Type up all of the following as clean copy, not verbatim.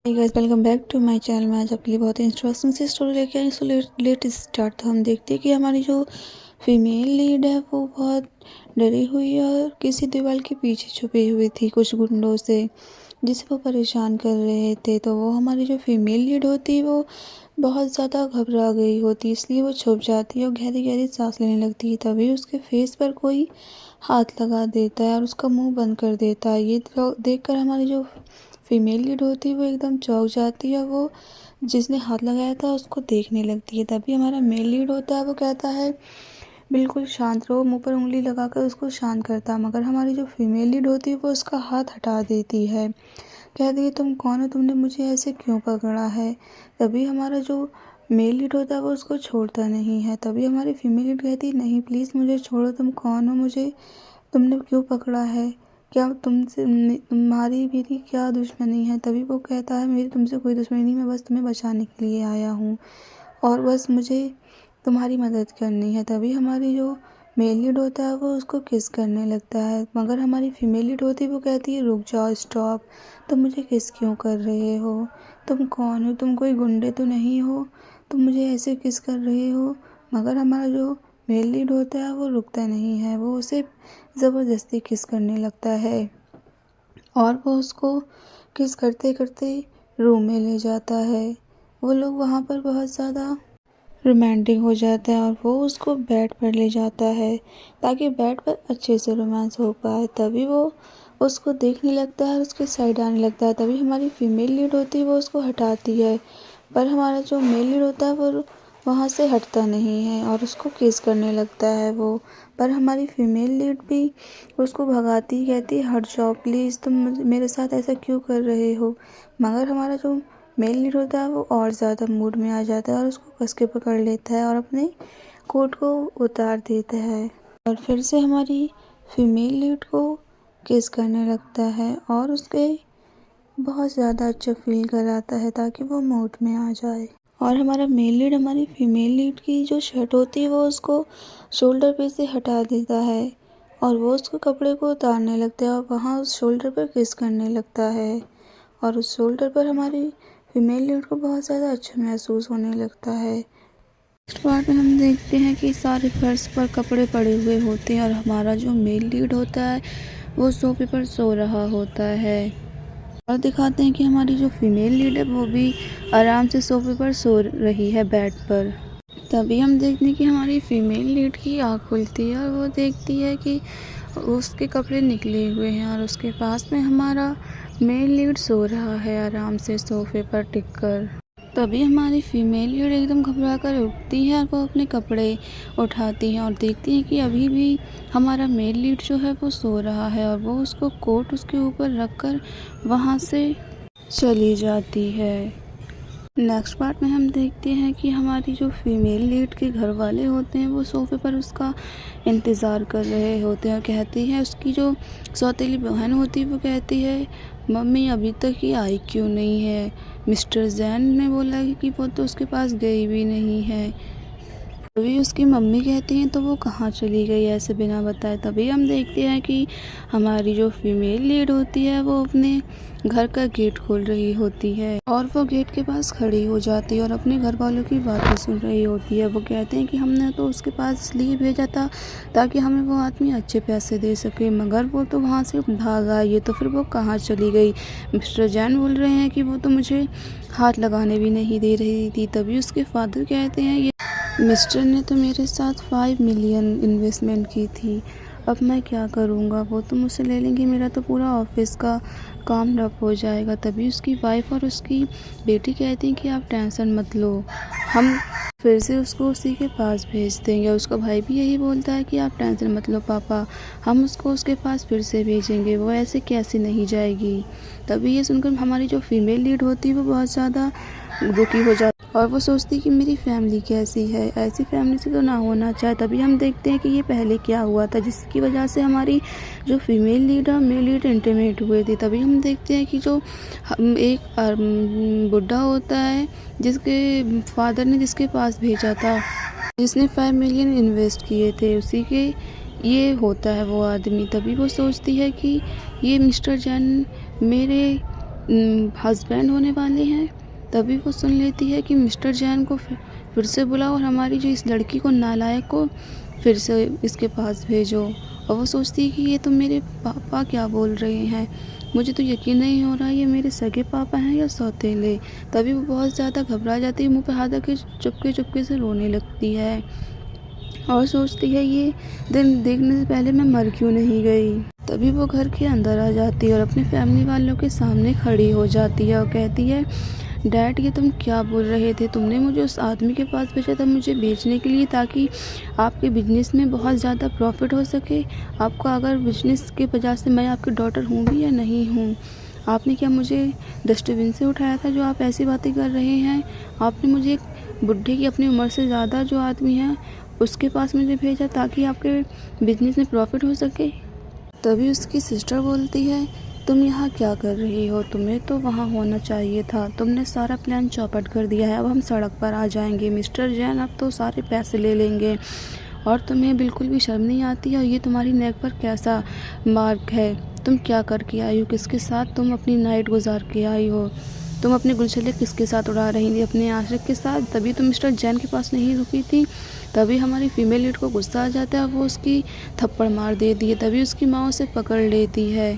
Hi guys, welcome back to my channel. मैं आज आपके लिए बहुत ही इंटरेस्टिंग सी स्टोरी लेके आई। So let start. तो हम देखते हैं कि हमारी जो फीमेल लीड है वो बहुत डरी हुई है और किसी दीवार के पीछे छुपी हुई थी कुछ गुंडों से, जिसे वो परेशान कर रहे थे। तो वो हमारी जो फीमेल लीड होती है वो बहुत ज़्यादा घबरा गई होती, इसलिए वो छुप जाती है और गहरी गहरी सांस लेने लगती है। तभी उसके फेस पर कोई हाथ लगा देता है और उसका मुंह बंद कर देता है। ये देखकर हमारी जो फीमेल लीड होती है वो एकदम चौंक जाती है। वो जिसने हाथ लगाया था उसको देखने लगती है। तभी हमारा मेल लीड होता है वो कहता है बिल्कुल शांत रहो, मुंह पर उंगली लगाकर उसको शांत करता है। मगर हमारी जो फीमेल लीड होती है वो उसका हाथ हटा देती है, कहती है तुम कौन हो, तुमने मुझे ऐसे क्यों पकड़ा है। तभी हमारा जो मेल लीड होता है वो उसको छोड़ता नहीं है। तभी हमारी फीमेल लीड कहती है नहीं प्लीज़ मुझे छोड़ो, तुम कौन हो, मुझे तुमने क्यों पकड़ा है, क्या तुमसे तुम्हारी मेरी क्या दुश्मनी है। तभी वो कहता है मेरी तुमसे कोई दुश्मनी नहीं, मैं बस तुम्हें बचाने के लिए आया हूँ और बस मुझे तुम्हारी मदद करनी है। तभी हमारी जो मेल लीड होता है वो उसको किस करने लगता है, मगर हमारी फीमेल लीड होती है वो कहती है रुक जाओ, स्टॉप, तुम मुझे किस क्यों कर रहे हो, तुम कौन हो, तुम कोई गुंडे तो नहीं हो, तुम मुझे ऐसे किस कर रहे हो। मगर हमारा जो मेल लीड होता है वो रुकता नहीं है, वो उसे ज़बरदस्ती किस करने लगता है और वो उसको किस करते करते रूम में ले जाता है। वो लोग वहाँ पर बहुत ज़्यादा रोमांटिक हो जाता है और वो उसको बेड पर ले जाता है ताकि बेड पर अच्छे से रोमांस हो पाए। तभी वो उसको देखने लगता है और उसके साइड आने लगता है। तभी हमारी फीमेल लीड होती है वो उसको हटाती है, पर हमारा जो मेल लीड होता है वो वहाँ से हटता नहीं है और उसको किस करने लगता है वो। पर हमारी फीमेल लीड भी उसको भगाती, कहती है हट जाओ प्लीज़, तुम मेरे साथ ऐसा क्यों कर रहे हो। मगर हमारा जो मेल लीड होता है वो और ज़्यादा मूड में आ जाता है और उसको कस के पकड़ लेता है और अपने कोट को उतार देता है और फिर से हमारी फीमेल लीड को किस करने लगता है और उसके बहुत ज़्यादा अच्छा फील कराता है ताकि वो मूड में आ जाए। और हमारा मेल लीड हमारी फीमेल लीड की जो शर्ट होती है वो उसको शोल्डर पे से हटा देता है और वो उसको कपड़े को उतारने लगता है और वहाँ उस शोल्डर पर किस करने लगता है और उस शोल्डर पर हमारी फीमेल लीड को बहुत ज़्यादा अच्छा महसूस होने लगता है। नेक्स्ट पार्ट में हम देखते हैं कि सारे फर्श पर कपड़े पड़े हुए होते हैं और हमारा जो मेल लीड होता है वो सोफे पर सो रहा होता है और दिखाते हैं कि हमारी जो फीमेल लीड है वो भी आराम से सोफे पर सो रही है बेड पर। तभी हम देखते हैं कि हमारी फीमेल लीड की आँख खुलती है और वो देखती है कि उसके कपड़े निकले हुए हैं और उसके पास में हमारा मेल लीड सो रहा है आराम से सोफे पर टिककर। तभी हमारी फीमेल लीड एकदम घबरा कर उठती है और वो अपने कपड़े उठाती है और देखती है कि अभी भी हमारा मेल लीड जो है वो सो रहा है और वो उसको कोट उसके ऊपर रखकर वहाँ से चली जाती है। नेक्स्ट पार्ट में हम देखते हैं कि हमारी जो फीमेल लीड के घर वाले होते हैं वो सोफे पर उसका इंतज़ार कर रहे होते हैं और कहती है उसकी जो सौतेली बहन होती है वो कहती है मम्मी अभी तक ये आई क्यों नहीं है, मिस्टर जैन ने बोला कि वो तो उसके पास गई भी नहीं है। तभी उसकी मम्मी कहती हैं तो वो कहाँ चली गई ऐसे बिना बताए। तभी हम देखते हैं कि हमारी जो फीमेल लीड होती है वो अपने घर का गेट खोल रही होती है और वो गेट के पास खड़ी हो जाती है और अपने घर वालों की बातें सुन रही होती है। वो कहते हैं कि हमने तो उसके पास इसलिए भेजा था ताकि हमें वो आदमी अच्छे पैसे दे सके, मगर वो तो वहाँ से भाग आई है, तो फिर वो कहाँ चली गई। मिस्टर जैन बोल रहे हैं कि वो तो मुझे हाथ लगाने भी नहीं दे रही थी। तभी उसके फादर कहते हैं ये मिस्टर ने तो मेरे साथ 5 मिलियन इन्वेस्टमेंट की थी, अब मैं क्या करूँगा, वो तो मुझसे ले लेंगे, मेरा तो पूरा ऑफिस का काम ठप हो जाएगा। तभी उसकी वाइफ और उसकी बेटी कहती हैं कि आप टेंशन मत लो, हम फिर से उसको उसी के पास भेज देंगे। उसका भाई भी यही बोलता है कि आप टेंशन मत लो पापा, हम उसको उसके पास फिर से भेजेंगे, वो ऐसे कैसे नहीं जाएगी। तभी ये सुनकर हमारी जो फीमेल लीड होती है वो बहुत ज़्यादा दुखी हो जाती और वो सोचती कि मेरी फैमिली कैसी है, ऐसी फैमिली से तो ना होना चाहे। तभी हम देखते हैं कि ये पहले क्या हुआ था जिसकी वजह से हमारी जो फीमेल लीड और मेल लीड इंटीमेट हुए थे। तभी हम देखते हैं कि जो एक बुढ़ा होता है जिसके फादर ने जिसके पास भेजा था, जिसने 5 मिलियन इन्वेस्ट किए थे, उसी के ये होता है वो आदमी। तभी वो सोचती है कि ये मिस्टर जैन मेरे हस्बैंड होने वाले हैं। तभी वो सुन लेती है कि मिस्टर जैन को फिर से बुलाओ और हमारी जो इस लड़की को, नालायक को, फिर से इसके पास भेजो। और वो सोचती है कि ये तो मेरे पापा क्या बोल रहे हैं, मुझे तो यकीन नहीं हो रहा ये मेरे सगे पापा हैं या सौतेले। तभी वो बहुत ज़्यादा घबरा जाती है, मुँह पे हाथ रख के चुपके चुपके से रोने लगती है और सोचती है ये दिन देखने से पहले मैं मर क्यों नहीं गई। तभी वो घर के अंदर आ जाती है और अपनी फैमिली वालों के सामने खड़ी हो जाती है और कहती है, डैड ये तुम क्या बोल रहे थे, तुमने मुझे उस आदमी के पास भेजा था मुझे बेचने के लिए ताकि आपके बिजनेस में बहुत ज़्यादा प्रॉफिट हो सके। आपका अगर बिजनेस के वजह से मैं आपकी डॉटर हूँ भी या नहीं हूँ, आपने क्या मुझे डस्टबिन से उठाया था जो आप ऐसी बातें कर रहे हैं। आपने मुझे एक बुढ़े की अपनी उम्र से ज़्यादा जो आदमी है उसके पास मुझे भेजा ताकि आपके बिजनेस में प्रॉफिट हो सके। तभी उसकी सिस्टर बोलती है, तुम यहाँ क्या कर रही हो, तुम्हें तो वहाँ होना चाहिए था, तुमने सारा प्लान चौपट कर दिया है। अब हम सड़क पर आ जाएंगे, मिस्टर जैन अब तो सारे पैसे ले लेंगे और तुम्हें बिल्कुल भी शर्म नहीं आती है। और ये तुम्हारी नेक पर कैसा मार्क है, तुम क्या करके आई हो, किसके साथ तुम अपनी नाइट गुजार के आई हो, तुम अपने गुलछले किसके साथ उड़ा रही थी, अपने आशिक के साथ। तभी तुम मिस्टर जैन के पास नहीं रुकी थी। तभी हमारी फीमेल लीड को गुस्सा आ जाता है, वो उसकी थप्पड़ मार देती है। तभी उसकी माँ उसे पकड़ लेती है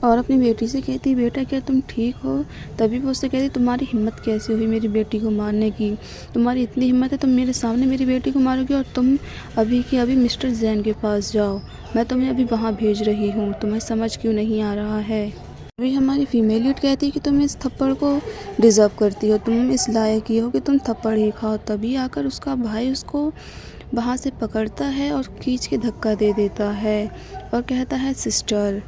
और अपनी बेटी से कहती है, बेटा क्या तुम ठीक हो। तभी वो उससे कहती, तुम्हारी हिम्मत कैसे हुई मेरी बेटी को मारने की, तुम्हारी इतनी हिम्मत है तुम मेरे सामने मेरी बेटी को मारोगी, और तुम अभी के अभी मिस्टर जैन के पास जाओ, मैं तुम्हें अभी वहाँ भेज रही हूँ, तुम्हें समझ क्यों नहीं आ रहा है। अभी हमारी फीमेल लीड कहती है कि तुम इस थप्पड़ को डिज़र्व करती हो, तुम इस लायक ही हो कि तुम थप्पड़ ही खाओ। तभी आकर उसका भाई उसको वहाँ से पकड़ता है और खींच के धक्का दे देता है और कहता है, सिस्टर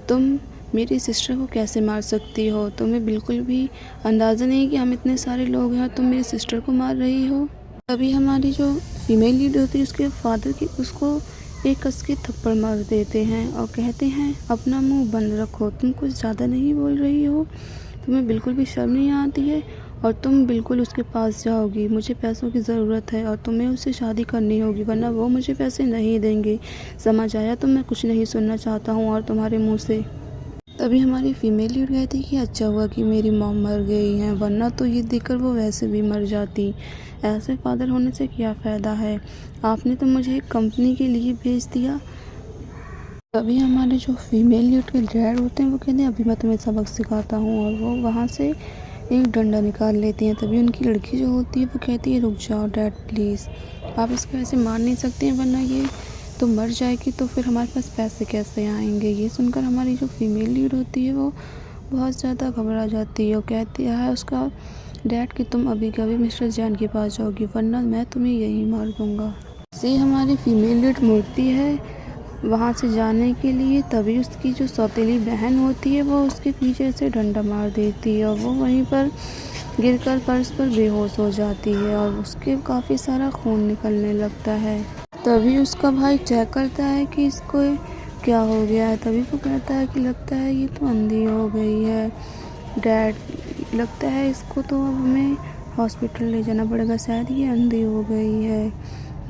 तुम मेरी सिस्टर को कैसे मार सकती हो, तुम्हें बिल्कुल भी अंदाज़ा नहीं कि हम इतने सारे लोग हैं, तुम मेरी सिस्टर को मार रही हो। तभी हमारी जो फीमेल लीड होती है उसके फादर की उसको एक कस के थप्पड़ मार देते हैं और कहते हैं, अपना मुंह बंद रखो, तुम कुछ ज़्यादा नहीं बोल रही हो, तुम्हें बिल्कुल भी शर्म नहीं आती है और तुम बिल्कुल उसके पास जाओगी। मुझे पैसों की ज़रूरत है और तुम्हें उससे शादी करनी होगी, वरना वो मुझे पैसे नहीं देंगे, समझ आया। तो मैं कुछ नहीं सुनना चाहता हूँ और तुम्हारे मुँह से। तभी हमारी फीमेल लीड कहती कि अच्छा हुआ कि मेरी मॉम मर गई हैं, वरना तो ये देखकर वो वैसे भी मर जाती। ऐसे फादर होने से क्या फ़ायदा है, आपने तो मुझे एक कंपनी के लिए भेज दिया। तभी हमारे जो फीमेल लीड के डैड होते हैं वो कहते हैं, अभी मैं तुम्हें सबक सिखाता हूँ, और वो वहाँ से एक डंडा निकाल लेती हैं। तभी उनकी लड़की जो होती है वो कहती है, रुक जाओ डैड प्लीज़, आप इसको ऐसे मार नहीं सकते हैं, वरना ये तो मर जाएगी, तो फिर हमारे पास पैसे कैसे आएंगे। ये सुनकर हमारी जो फीमेल लीड होती है वो बहुत ज़्यादा घबरा जाती है और कहती है उसका डैड कि तुम अभी के अभी मिस्टर जैन के पास जाओगी, वरना मैं तुम्हें यहीं मार दूँगा। से हमारी फीमेल लीड मुड़ती है वहाँ से जाने के लिए। तभी उसकी जो सौतेली बहन होती है वो उसके पीछे से डंडा मार देती है और वो वहीं पर गिरकर फर्श पर बेहोश हो जाती है और उसके काफ़ी सारा खून निकलने लगता है। तभी उसका भाई चेक करता है कि इसको क्या हो गया है। तभी वो कहता है कि लगता है ये तो अंधी हो गई है डैड, लगता है इसको तो अब हमें हॉस्पिटल ले जाना पड़ेगा, शायद ये अंधी हो गई है।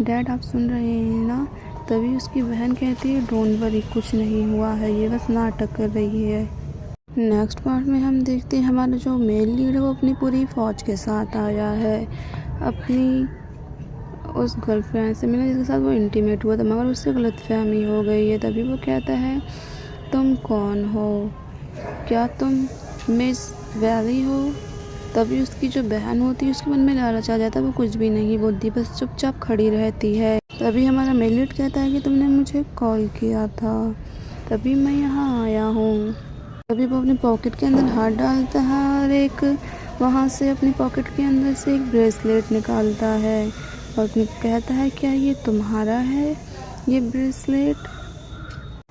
डैड आप सुन रहे हैं ना। तभी उसकी बहन कहती है, डोंट वरी, कुछ नहीं हुआ है, ये बस नाटक कर रही है। नेक्स्ट पार्ट में हम देखते हैं हमारा जो मेल लीड है वो अपनी पूरी फ़ौज के साथ आया है, अपनी उस गर्लफ्रेंड से मिलने जिसके साथ वो इंटीमेट हुआ था, मगर उससे गलतफहमी हो गई है। तभी वो कहता है, तुम कौन हो, क्या तुम मिस वैली हो। तभी उसकी जो बहन होती है उसके मन में लालच आ जाता है, वो कुछ भी नहीं बोलती, बस चुपचाप खड़ी रहती है। तभी हमारा मेल लीड कहता है कि तुमने मुझे कॉल किया था, तभी मैं यहाँ आया हूँ। तभी वो अपने पॉकेट के अंदर हाथ डालता है और एक वहाँ से अपनी पॉकेट के अंदर से एक ब्रेसलेट निकालता है और कहता है, क्या ये तुम्हारा है ये ब्रेसलेट।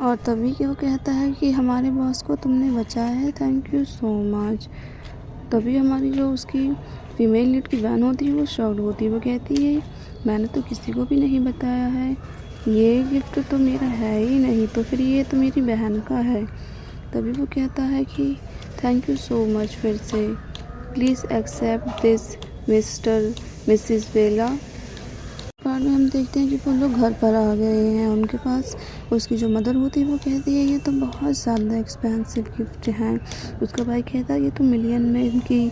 और तभी कि वो कहता है कि हमारे बॉस को तुमने बचाया है, थैंक यू सो मच। तभी हमारी जो उसकी फीमेल लीड की बहन होती है वो शॉक्ड होती है, वो कहती है, मैंने तो किसी को भी नहीं बताया है, ये गिफ्ट तो मेरा है ही नहीं, तो फिर ये तो मेरी बहन का है। तभी वो कहता है कि थैंक यू सो मच, फिर से please accept this mister missus Bella. बाद में हम देखते हैं कि वो लोग घर पर आ गए हैं उनके पास। उसकी जो मदर होती है वो कहती है ये तो बहुत ज़्यादा एक्सपेंसिव गिफ्ट हैं। उसका भाई कहता है ये तो मिलियन में इनकी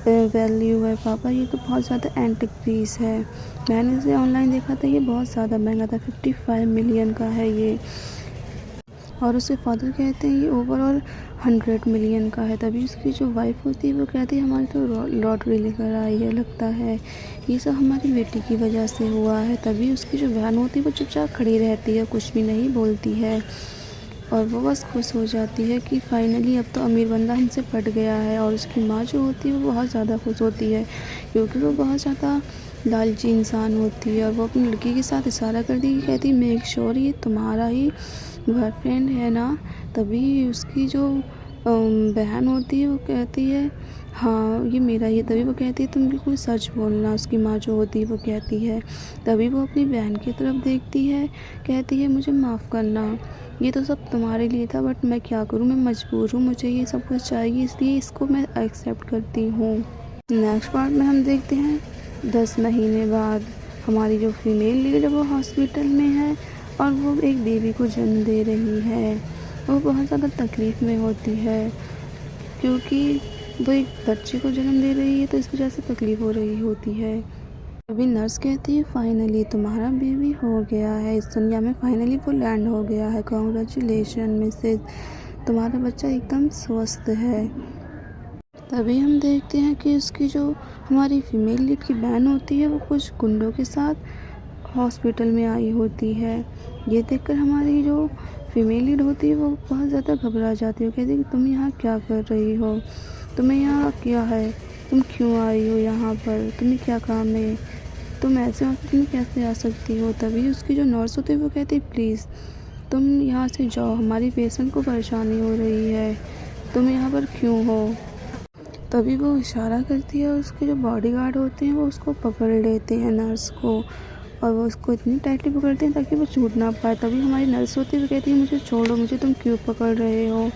वैल्यू है पापा, ये तो बहुत ज़्यादा एंटिक पीस है। मैंने इसे ऑनलाइन देखा था, ये बहुत ज़्यादा महंगा था, 55 मिलियन का है ये। और उसके फादर कहते हैं ये ओवरऑल 100 मिलियन का है। तभी उसकी जो वाइफ होती है वो कहती है हमारी तो लॉटरी लेकर आई है, लगता है ये सब हमारी बेटी की वजह से हुआ है। तभी उसकी जो बहन होती है वो चुपचाप खड़ी रहती है, कुछ भी नहीं बोलती है और वो बस खुश हो जाती है कि फाइनली अब तो अमीर बंदा हमसे पट गया है। और उसकी माँ जो होती है वो बहुत ज़्यादा खुश होती है क्योंकि वो बहुत ज़्यादा लालची इंसान होती है और वो अपनी लड़की के साथ इशारा करती है कि कहती है मेक श्योर ये तुम्हारा ही बॉयफ्रेंड है ना। तभी उसकी जो बहन होती है वो कहती है हाँ ये मेरा ही है। तभी वो कहती है तुम बिल्कुल सच बोलना, उसकी माँ जो होती है वो कहती है। तभी वो अपनी बहन की तरफ देखती है, कहती है मुझे माफ़ करना, ये तो सब तुम्हारे लिए था बट मैं क्या करूँ, मैं मजबूर हूँ, मुझे ये सब कुछ चाहिए इसलिए इसको मैं एक्सेप्ट करती हूँ। नेक्स्ट पार्ट में हम देखते हैं 10 महीने बाद हमारी जो फीमेल लीड है वो हॉस्पिटल में है और वो एक बेबी को जन्म दे रही है। वो बहुत ज़्यादा तकलीफ़ में होती है क्योंकि वो एक बच्चे को जन्म दे रही है तो इस वजह से तकलीफ़ हो रही होती है। अभी नर्स कहती है फाइनली तुम्हारा बेबी हो गया है, इस दुनिया में फाइनली वो लैंड हो गया है, कॉन्ग्रेचुलेशन मिसेज, तुम्हारा बच्चा एकदम स्वस्थ है। तभी हम देखते हैं कि उसकी जो हमारी फीमेल लीड की बहन होती है वो कुछ गुंडों के साथ हॉस्पिटल में आई होती है। ये देखकर हमारी जो फीमेल लीड होती है वो बहुत ज़्यादा घबरा जाती है, कहती है कि तुम यहाँ क्या कर रही हो, तुम्हें यहाँ क्या है, तुम क्यों आई हो यहाँ पर, तुम्हें क्या काम है, तुम ऐसे हॉस्पिटल में कैसे आ सकती हो। तभी उसकी जो नर्स होती है वो कहती है प्लीज़ तुम यहाँ से जाओ, हमारी पेशेंट को परेशानी हो रही है, तुम यहाँ पर क्यों हो। तभी वो इशारा करती है और उसके जो बॉडीगार्ड होते हैं वो उसको पकड़ लेते हैं नर्स को और वो उसको इतनी टाइटली पकड़ते हैं ताकि वो छूट ना पाए। तभी हमारी नर्स होती है वो कहती है मुझे छोड़ो, मुझे तुम क्यों पकड़ रहे हो।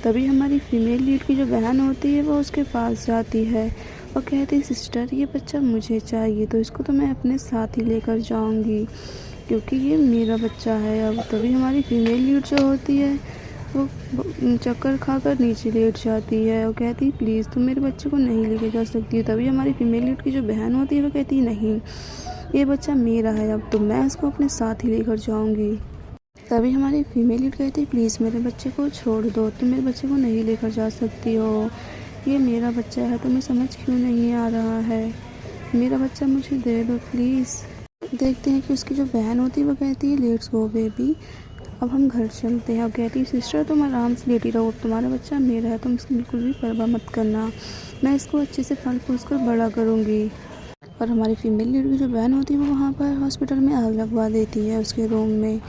तभी हमारी फीमेल लीड की जो बहन होती है वो उसके पास जाती है और कहती है सिस्टर ये बच्चा मुझे चाहिए तो इसको तो मैं अपने साथ ही लेकर जाऊंगी क्योंकि ये मेरा बच्चा है। अब तभी हमारी फीमेल लीड जो होती है वो चक्कर खाकर नीचे लेट जाती है और कहती है प्लीज़ तुम मेरे बच्चे को नहीं लेके जा सकती हो। तभी हमारी फीमेल लीड की जो बहन होती है वो कहती है नहीं ये बच्चा मेरा है, अब तो मैं इसको अपने साथ ही लेकर जाऊंगी। तभी हमारी फीमेल लीड कहती है प्लीज़ मेरे बच्चे को छोड़ दो, तुम मेरे बच्चे को नहीं लेकर जा सकती हो, ये मेरा बच्चा है, तुम्हें समझ क्यों नहीं आ रहा है, मेरा बच्चा मुझे दे दो प्लीज़। देखते हैं कि उसकी जो बहन होती है वो कहती है लेट्स गो बेबी, अब हम घर चलते हैं। और कहती है सिस्टर तुम आराम से लेटी रहो, तुम्हारा बच्चा मेरा है, तुम इसकी बिल्कुल भी परवाह मत करना, मैं इसको अच्छे से फल फूस कर बड़ा करूँगी। और हमारी फीमेल लीड की जो बहन होती है वो वहाँ पर हॉस्पिटल में आग लगवा देती है उसके रूम में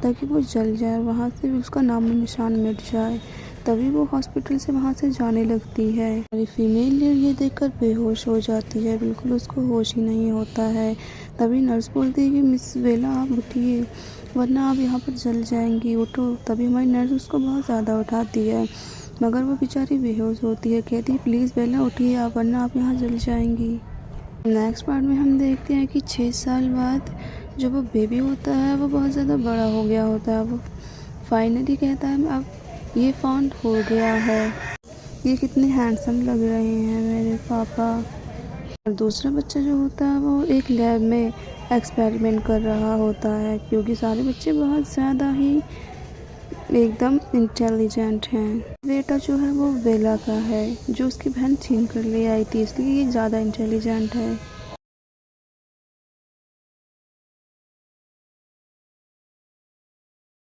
ताकि वो जल जाए और वहाँ से भी उसका नामो निशान मिट जाए। तभी वो हॉस्पिटल से वहाँ से जाने लगती है। हमारी फीमेल लीड ये देखकर बेहोश हो जाती है, बिल्कुल उसको होश ही नहीं होता है। तभी नर्स बोलती है कि मिस बेला आप उठिए वरना आप यहाँ पर जल जाएंगी, उठो। तभी हमारी नर्स उसको बहुत ज़्यादा उठाती है मगर वो बेचारी बेहोश होती है, कहती है प्लीज़ बेला उठिए आप वरना आप यहाँ जल जाएंगी। नेक्स्ट पार्ट में हम देखते हैं कि 6 साल बाद जो वो बेबी होता है वो बहुत ज़्यादा बड़ा हो गया होता है। वो फाइनली कहता है अब ये फाउंड हो गया है, ये कितने हैंडसम लग रहे हैं मेरे पापा। और दूसरा बच्चा जो होता है वो एक लैब में एक्सपेरिमेंट कर रहा होता है क्योंकि सारे बच्चे बहुत ज़्यादा ही एकदम इंटेलिजेंट हैं। बेटा जो है वो बेला का है जो उसकी बहन छीन कर ले आई थी, इसलिए ये ज़्यादा इंटेलिजेंट है।